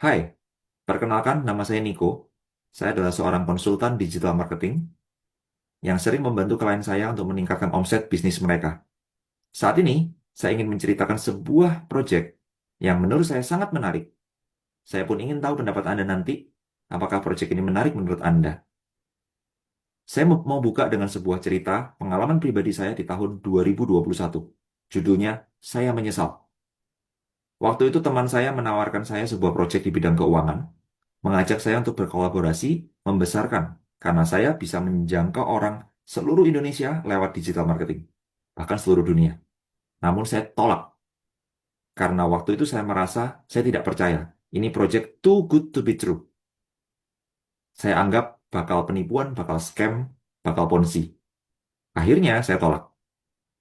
Hai, perkenalkan nama saya Niko. Saya adalah seorang konsultan digital marketing yang sering membantu klien saya untuk meningkatkan omset bisnis mereka. Saat ini, saya ingin menceritakan sebuah proyek yang menurut saya sangat menarik. Saya pun ingin tahu pendapat Anda nanti, apakah proyek ini menarik menurut Anda. Saya mau buka dengan sebuah cerita pengalaman pribadi saya di tahun 2021. Judulnya, Saya Menyesal. Waktu itu teman saya menawarkan saya sebuah proyek di bidang keuangan, mengajak saya untuk berkolaborasi, membesarkan, karena saya bisa menjangkau orang seluruh Indonesia lewat digital marketing, bahkan seluruh dunia. Namun saya tolak, karena waktu itu saya merasa saya tidak percaya. Ini project too good to be true. Saya anggap bakal penipuan, bakal scam, bakal ponzi. Akhirnya saya tolak.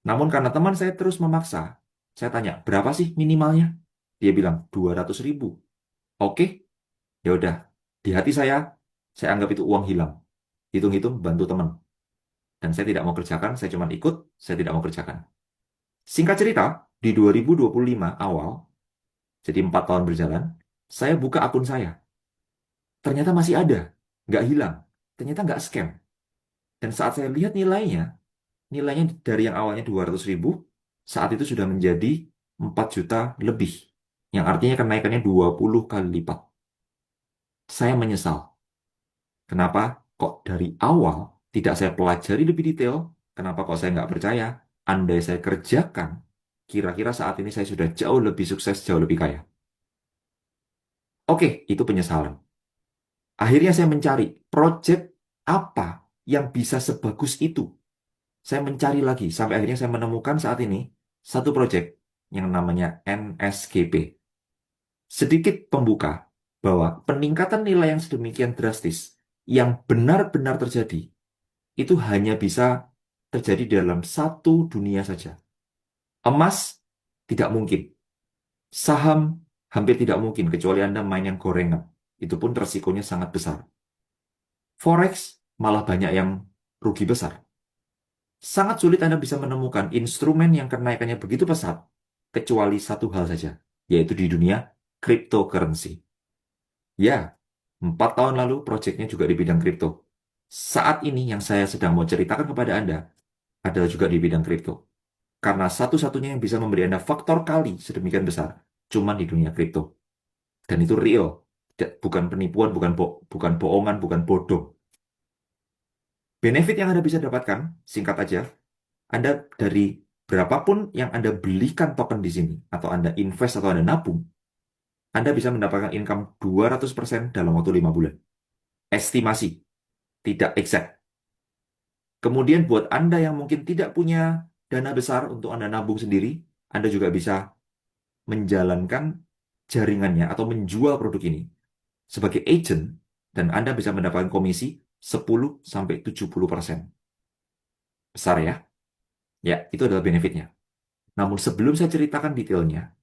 Namun karena teman saya terus memaksa, saya tanya, berapa sih minimalnya? Dia bilang, 200.000. Oke, ya udah. Di hati saya anggap itu uang hilang. Hitung-hitung bantu teman. Dan saya tidak mau kerjakan, saya cuma ikut, saya tidak mau kerjakan. Singkat cerita, di 2025 awal, jadi 4 tahun berjalan, saya buka akun saya. Ternyata masih ada, nggak hilang. Ternyata nggak scam. Dan saat saya lihat nilainya dari yang awalnya 200.000, saat itu sudah menjadi 4 juta lebih. Yang artinya kenaikannya 20 kali lipat. Saya menyesal. Kenapa kok dari awal tidak saya pelajari lebih detail? Kenapa kok saya nggak percaya? Andai saya kerjakan, kira-kira saat ini saya sudah jauh lebih sukses, jauh lebih kaya. Oke, itu penyesalan. Akhirnya saya mencari project apa yang bisa sebagus itu. Saya mencari lagi, sampai akhirnya saya menemukan saat ini satu project yang namanya NSGP. Sedikit pembuka bahwa peningkatan nilai yang sedemikian drastis, yang benar-benar terjadi, itu hanya bisa terjadi dalam satu dunia saja. Emas tidak mungkin. Saham hampir tidak mungkin kecuali Anda main yang gorengan. Itu pun resikonya sangat besar. Forex malah banyak yang rugi besar. Sangat sulit Anda bisa menemukan instrumen yang kenaikannya begitu pesat kecuali satu hal saja, yaitu di dunia cryptocurrency. Ya, 4 tahun lalu proyeknya juga di bidang kripto. Saat ini yang saya sedang mau ceritakan kepada Anda adalah juga di bidang kripto. Karena satu-satunya yang bisa memberi Anda faktor kali sedemikian besar, cuman di dunia kripto. Dan itu real. Bukan penipuan, bukan bohongan, bukan bodoh. Benefit yang Anda bisa dapatkan, singkat aja, Anda dari berapapun yang Anda belikan token di sini, atau Anda invest atau Anda nabung, Anda bisa mendapatkan income 200% dalam waktu 5 bulan. Estimasi, tidak exact. Kemudian buat Anda yang mungkin tidak punya dana besar untuk Anda nabung sendiri, Anda juga bisa menjalankan jaringannya atau menjual produk ini sebagai agent dan Anda bisa mendapatkan komisi 10-70%. Besar ya? Ya, itu adalah benefitnya. Namun sebelum saya ceritakan detailnya,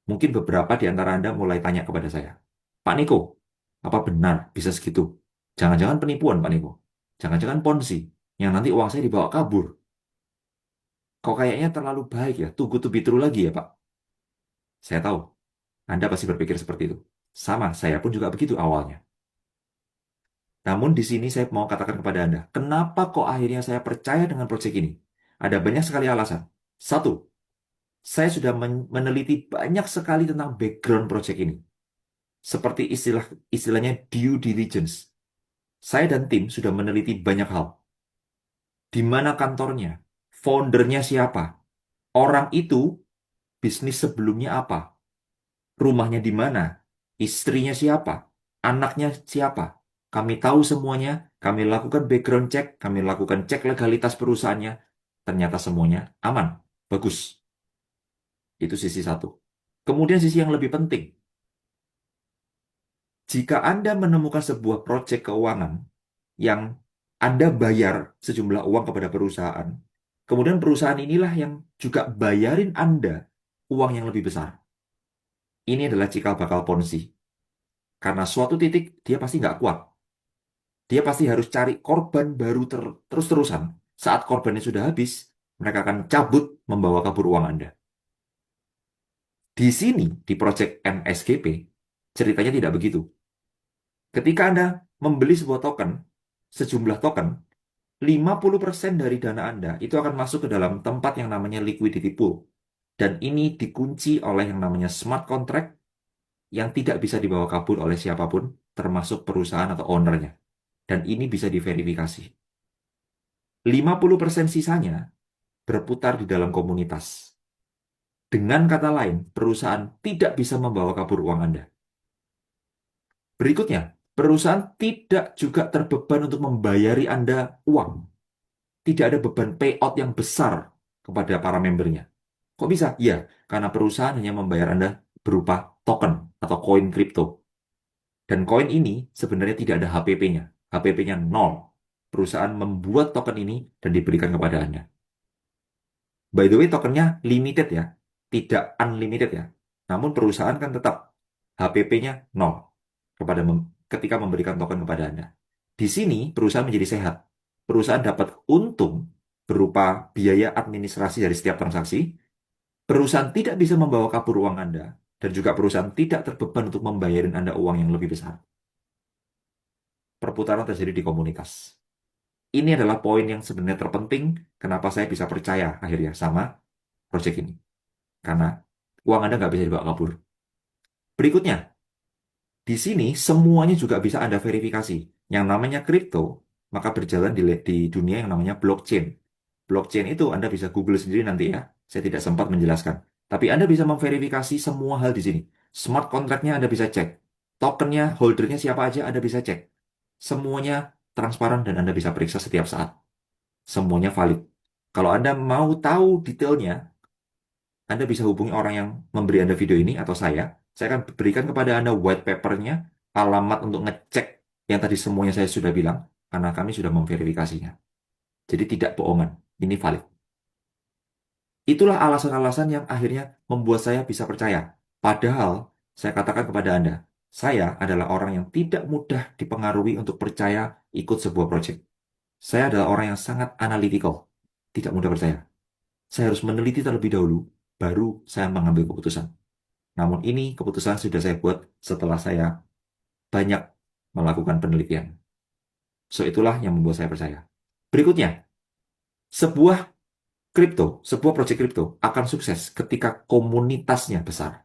mungkin beberapa di antara Anda mulai tanya kepada saya, Pak Niko, apa benar bisa segitu? Jangan-jangan penipuan, Pak Niko. Jangan-jangan ponzi, yang nanti uang saya dibawa kabur. Kok kayaknya terlalu baik ya? Too good to be true lagi ya, Pak? Saya tahu, Anda pasti berpikir seperti itu. Sama, saya pun juga begitu awalnya. Namun di sini saya mau katakan kepada Anda, kenapa kok akhirnya saya percaya dengan proyek ini? Ada banyak sekali alasan. Satu, saya sudah meneliti banyak sekali tentang background proyek ini. Seperti istilahnya due diligence. Saya dan tim sudah meneliti banyak hal. Di mana kantornya? Foundernya siapa? Orang itu bisnis sebelumnya apa? Rumahnya di mana? Istrinya siapa? Anaknya siapa? Kami tahu semuanya, kami lakukan background check, kami lakukan cek legalitas perusahaannya. Ternyata semuanya aman, bagus. Itu sisi satu. Kemudian sisi yang lebih penting, jika Anda menemukan sebuah proyek keuangan yang Anda bayar sejumlah uang kepada perusahaan, kemudian perusahaan inilah yang juga bayarin Anda uang yang lebih besar. Ini adalah cikal bakal ponzi. Karena suatu titik dia pasti nggak kuat. Dia pasti harus cari korban baru terus-terusan. Saat korbannya sudah habis, mereka akan cabut membawa kabur uang Anda. Di sini, di proyek NSGP, Ceritanya tidak begitu. Ketika Anda membeli sebuah token, sejumlah token, 50% dari dana Anda itu akan masuk ke dalam tempat yang namanya liquidity pool. Dan ini dikunci oleh yang namanya smart contract yang tidak bisa dibawa kabur oleh siapapun, termasuk perusahaan atau ownernya. Dan ini bisa diverifikasi. 50% sisanya berputar di dalam komunitas. Dengan kata lain, perusahaan tidak bisa membawa kabur uang Anda. Berikutnya, perusahaan tidak juga terbeban untuk membayari Anda uang. Tidak ada beban payout yang besar kepada para membernya. Kok bisa? Ya, karena perusahaan hanya membayar Anda berupa token atau koin kripto. Dan koin ini sebenarnya tidak ada HPP-nya. HPP-nya nol. Perusahaan membuat token ini dan diberikan kepada Anda. By the way, tokennya limited ya, tidak unlimited ya. Namun perusahaan kan tetap HPP-nya nol ketika memberikan token kepada Anda. Di sini perusahaan menjadi sehat. Perusahaan dapat untung berupa biaya administrasi dari setiap transaksi. Perusahaan tidak bisa membawa kabur uang Anda dan juga perusahaan tidak terbeban untuk membayarin Anda uang yang lebih besar. Perputaran terjadi di komunitas. Ini adalah poin yang sebenarnya terpenting kenapa saya bisa percaya akhirnya sama proyek ini. Karena uang Anda nggak bisa dibawa kabur. Berikutnya, di sini semuanya juga bisa Anda verifikasi. Yang namanya kripto, maka berjalan di dunia yang namanya blockchain. Blockchain itu Anda bisa Google sendiri nanti ya. Saya tidak sempat menjelaskan. Tapi Anda bisa memverifikasi semua hal di sini. Smart contract-nya Anda bisa cek. Tokennya, holdernya siapa aja Anda bisa cek. Semuanya transparan dan Anda bisa periksa setiap saat. Semuanya valid. Kalau Anda mau tahu detailnya, Anda bisa hubungi orang yang memberi Anda video ini atau saya. Saya akan berikan kepada Anda white paper-nya, alamat untuk ngecek yang tadi semuanya saya sudah bilang, karena kami sudah memverifikasinya. Jadi tidak bohongan, ini valid. Itulah alasan-alasan yang akhirnya membuat saya bisa percaya. Padahal, saya katakan kepada Anda, saya adalah orang yang tidak mudah dipengaruhi untuk percaya ikut sebuah proyek. Saya adalah orang yang sangat analytical, tidak mudah percaya. Saya harus meneliti terlebih dahulu, baru saya mengambil keputusan. Namun ini keputusan sudah saya buat setelah saya banyak melakukan penelitian. So itulah yang membuat saya percaya. Berikutnya, sebuah sebuah proyek kripto akan sukses ketika komunitasnya besar.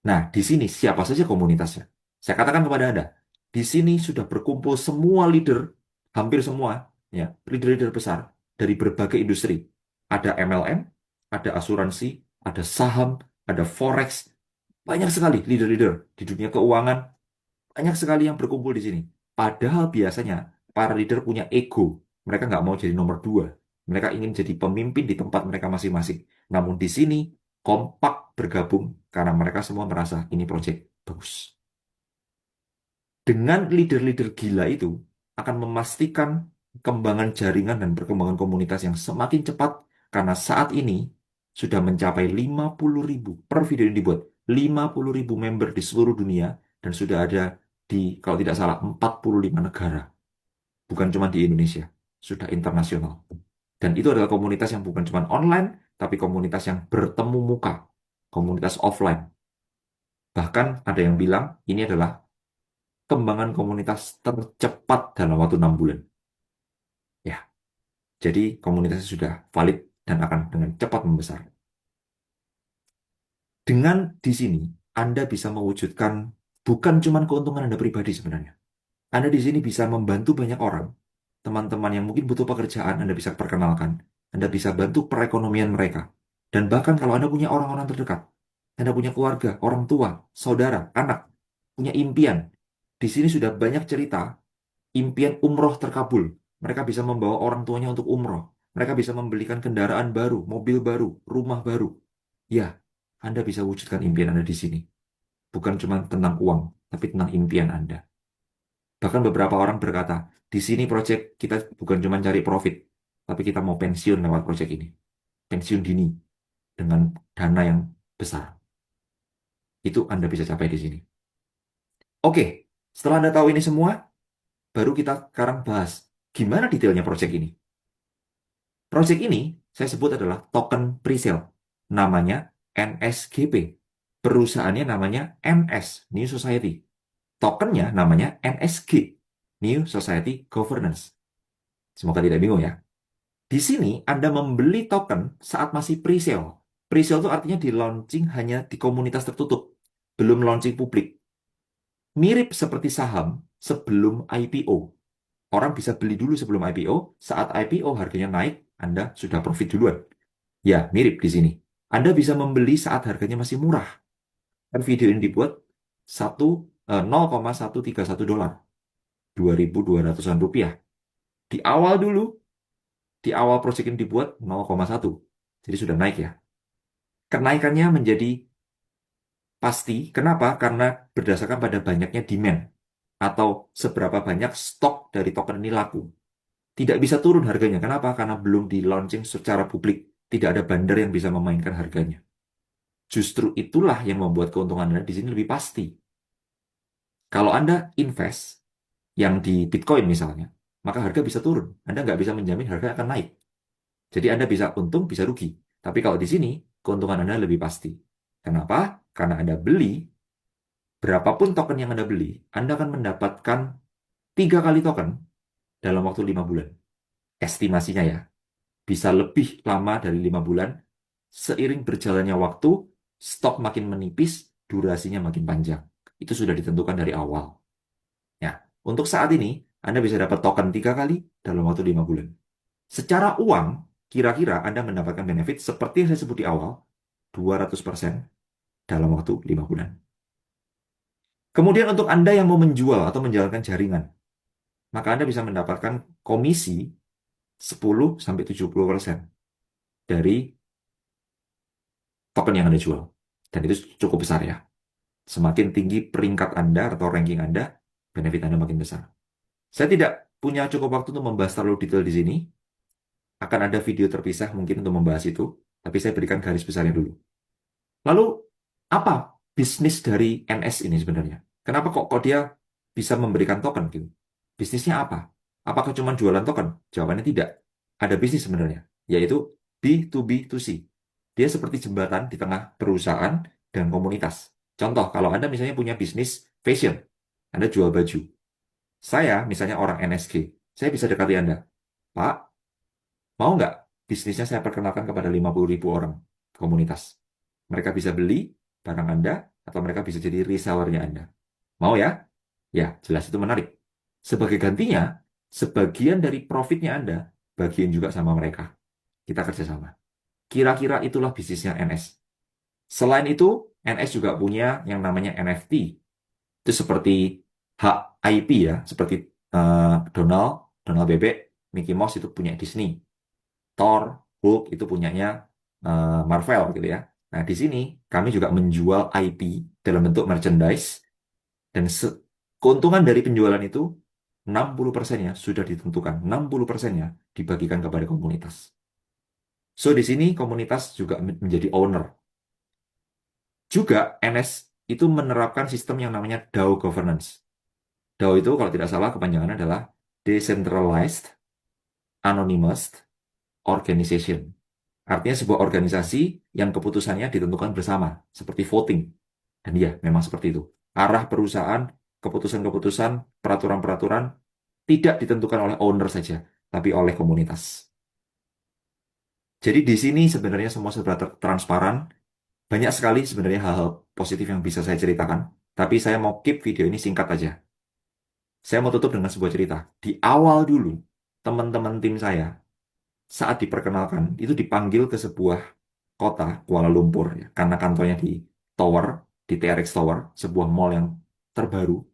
Nah, di sini siapa saja komunitasnya? Saya katakan kepada Anda, di sini sudah berkumpul semua leader, hampir semua, ya, leader-leader besar dari berbagai industri. Ada MLM, ada asuransi, ada saham, ada forex, banyak sekali leader-leader di dunia keuangan, banyak sekali yang berkumpul di sini. Padahal biasanya para leader punya ego. Mereka nggak mau jadi nomor dua. Mereka ingin jadi pemimpin di tempat mereka masing-masing. Namun di sini kompak bergabung karena mereka semua merasa ini proyek bagus. Dengan leader-leader gila itu akan memastikan kembangan jaringan dan perkembangan komunitas yang semakin cepat karena saat ini sudah mencapai 50.000 per video ini dibuat 50.000 member di seluruh dunia dan sudah ada di kalau tidak salah 45 negara, bukan cuma di Indonesia, sudah internasional. Dan itu adalah komunitas yang bukan cuma online, tapi komunitas yang bertemu muka, komunitas offline. Bahkan ada yang bilang ini adalah kembangan komunitas tercepat dalam waktu 6 bulan. Ya, jadi komunitasnya sudah valid dan akan dengan cepat membesar. Dengan di sini, Anda bisa mewujudkan bukan cuma keuntungan Anda pribadi sebenarnya. Anda di sini bisa membantu banyak orang. Teman-teman yang mungkin butuh pekerjaan, Anda bisa perkenalkan. Anda bisa bantu perekonomian mereka. Dan bahkan kalau Anda punya orang-orang terdekat, Anda punya keluarga, orang tua, saudara, anak, punya impian. Di sini sudah banyak cerita impian umroh terkabul. Mereka bisa membawa orang tuanya untuk umroh. Mereka bisa membelikan kendaraan baru, mobil baru, rumah baru. Ya, Anda bisa wujudkan impian Anda di sini. Bukan cuma tentang uang, tapi tentang impian Anda. Bahkan beberapa orang berkata, di sini proyek kita bukan cuma cari profit, tapi kita mau pensiun lewat proyek ini. Pensiun dini dengan dana yang besar. Itu Anda bisa capai di sini. Oke, setelah Anda tahu ini semua, baru kita sekarang bahas gimana detailnya proyek ini. Proyek ini saya sebut adalah token presale. Namanya NSGP. Perusahaannya namanya NS, New Society. Tokennya namanya NSG, New Society Governance. Semoga tidak bingung ya. Di sini Anda membeli token saat masih pre-sale. Pre-sale itu artinya di launching hanya di komunitas tertutup, belum launching publik. Mirip seperti saham sebelum IPO. Orang bisa beli dulu sebelum IPO, saat IPO harganya naik, Anda sudah profit duluan. Ya, mirip di sini. Anda bisa membeli saat harganya masih murah. Kan video ini dibuat 0,131 dolar, 2.200-an rupiah. Di awal dulu, di awal project ini dibuat 0,1. Jadi sudah naik ya. Kenaikannya menjadi pasti. Kenapa? Karena berdasarkan pada banyaknya demand atau seberapa banyak stok dari token ini laku. Tidak bisa turun harganya. Kenapa? Karena belum di launching secara publik. Tidak ada bandar yang bisa memainkan harganya. Justru itulah yang membuat keuntungan Anda di sini lebih pasti. Kalau Anda invest yang di Bitcoin misalnya, maka harga bisa turun. Anda nggak bisa menjamin harga akan naik. Jadi Anda bisa untung, bisa rugi. Tapi kalau di sini, keuntungan Anda lebih pasti. Kenapa? Karena Anda beli, berapapun token yang Anda beli, Anda akan mendapatkan 3 kali token dalam waktu 5 bulan. Estimasinya ya, bisa lebih lama dari 5 bulan. Seiring berjalannya waktu, stok makin menipis, durasinya makin panjang. Itu sudah ditentukan dari awal. Ya, untuk saat ini, Anda bisa dapat token 3 kali dalam waktu 5 bulan. Secara uang, kira-kira Anda mendapatkan benefit seperti yang saya sebut di awal, 200% dalam waktu 5 bulan. Kemudian untuk Anda yang mau menjual atau menjalankan jaringan, maka Anda bisa mendapatkan komisi 10-70% dari token yang Anda jual. Dan itu cukup besar ya. Semakin tinggi peringkat Anda atau ranking Anda, benefit Anda makin besar. Saya tidak punya cukup waktu untuk membahas terlalu detail di sini. Akan ada video terpisah mungkin untuk membahas itu, tapi saya berikan garis besarnya dulu. Lalu, apa bisnis dari NS ini sebenarnya? Kenapa kok dia bisa memberikan token gitu? Bisnisnya apa? Apakah cuma jualan token? Jawabannya tidak. Ada bisnis sebenarnya, yaitu B2B2C. Dia seperti jembatan di tengah perusahaan dan komunitas. Contoh, kalau Anda misalnya punya bisnis fashion, Anda jual baju. Saya, misalnya orang NSG, saya bisa dekati Anda. Pak, mau nggak bisnisnya saya perkenalkan kepada 50.000 orang komunitas? Mereka bisa beli barang Anda, atau mereka bisa jadi resellernya Anda. Mau ya? Ya, jelas itu menarik. Sebagai gantinya, sebagian dari profitnya Anda, bagian juga sama mereka. Kita kerjasama. Kira-kira itulah bisnisnya NS. Selain itu, NS juga punya yang namanya NFT. Itu seperti hak IP ya, seperti Donald, Donald Bebek, Mickey Mouse itu punya Disney. Thor, Hulk itu punyanya Marvel gitu ya. Nah, di sini kami juga menjual IP dalam bentuk merchandise dan keuntungan dari penjualan itu 60%-nya sudah ditentukan. 60%-nya dibagikan kepada komunitas. So, di sini komunitas juga menjadi owner. Juga NS itu menerapkan sistem yang namanya DAO governance. DAO itu kalau tidak salah kepanjangannya adalah Decentralized Anonymous Organization. Artinya sebuah organisasi yang keputusannya ditentukan bersama, seperti voting. Dan iya, memang seperti itu. Arah perusahaan, keputusan-keputusan, peraturan-peraturan tidak ditentukan oleh owner saja, tapi oleh komunitas. Jadi di sini sebenarnya semua serba transparan. Banyak sekali sebenarnya hal-hal positif yang bisa saya ceritakan. Tapi saya mau keep video ini singkat aja. Saya mau tutup dengan sebuah cerita. Di awal dulu, teman-teman tim saya saat diperkenalkan itu dipanggil ke sebuah kota Kuala Lumpur ya, karena kantornya di Tower, di TRX Tower, sebuah mall yang terbaru.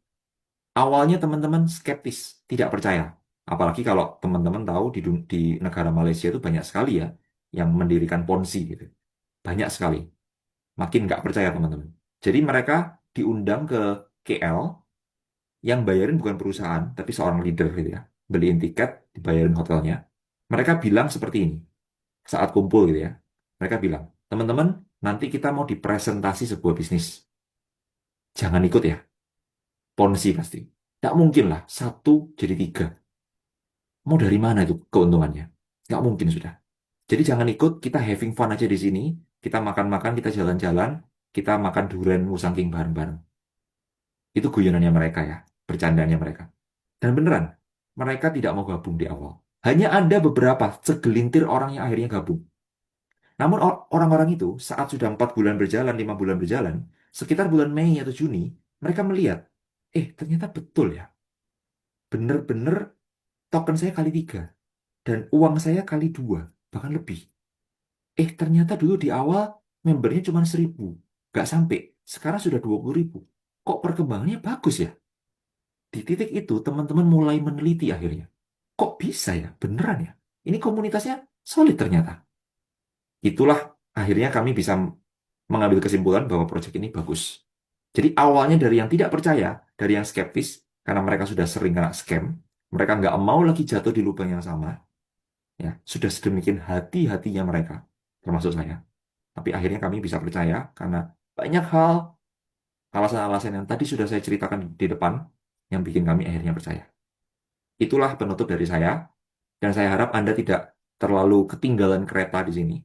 Awalnya teman-teman skeptis, tidak percaya. Apalagi kalau teman-teman tahu di negara Malaysia itu banyak sekali ya yang mendirikan ponzi gitu. Banyak sekali. Makin nggak percaya teman-teman. Jadi mereka diundang ke KL, yang bayarin bukan perusahaan, tapi seorang leader gitu ya. Beliin tiket, dibayarin hotelnya. Mereka bilang seperti ini, saat kumpul gitu ya. Mereka bilang, teman-teman, nanti kita mau dipresentasi sebuah bisnis. Jangan ikut ya, ponzi pasti. Nggak mungkin lah, satu jadi tiga. Mau dari mana itu keuntungannya? Nggak mungkin sudah. Jadi jangan ikut, kita having fun aja di sini. Kita makan-makan, kita jalan-jalan. kita makan durian musangking bareng-bareng. Itu guyonannya mereka ya, bercandaannya mereka. Dan beneran, mereka tidak mau gabung di awal. Hanya ada beberapa segelintir orang yang akhirnya gabung. Namun orang-orang itu saat sudah 4 bulan berjalan, 5 bulan berjalan, sekitar bulan Mei atau Juni, mereka melihat, ternyata betul ya, bener-bener token saya kali 3 dan uang saya kali 2, bahkan lebih. Ternyata dulu di awal membernya cuma 1.000, nggak sampai. Sekarang sudah 20.000. Kok perkembangannya bagus ya? Di titik itu teman-teman mulai meneliti akhirnya. Kok bisa ya? Beneran ya? Ini komunitasnya solid ternyata. Itulah akhirnya kami bisa mengambil kesimpulan bahwa proyek ini bagus. Jadi awalnya dari yang tidak percaya, dari yang skeptis, karena mereka sudah sering kena scam, mereka nggak mau lagi jatuh di lubang yang sama, ya sudah sedemikian hati-hatinya mereka, termasuk saya. Tapi akhirnya kami bisa percaya karena banyak hal, alasan-alasan yang tadi sudah saya ceritakan di depan, yang bikin kami akhirnya percaya. Itulah penutup dari saya, dan saya harap Anda tidak terlalu ketinggalan kereta di sini.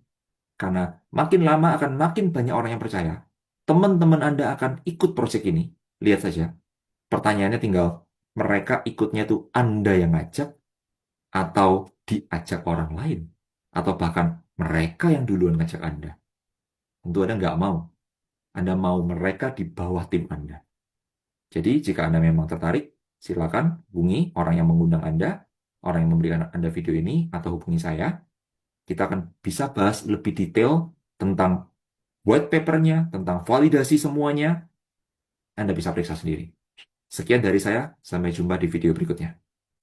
Karena makin lama akan makin banyak orang yang percaya. Teman-teman Anda akan ikut proyek ini. Lihat saja. Pertanyaannya tinggal, mereka ikutnya tuh Anda yang ngajak atau diajak orang lain. Atau bahkan mereka yang duluan ngajak Anda. Tentu Anda nggak mau. Anda mau mereka di bawah tim Anda. Jadi jika Anda memang tertarik, silakan hubungi orang yang mengundang Anda, orang yang memberikan Anda video ini, atau hubungi saya. Kita akan bisa bahas lebih detail tentang white papernya, tentang validasi semuanya. Anda bisa periksa sendiri. Sekian dari saya, sampai jumpa di video berikutnya.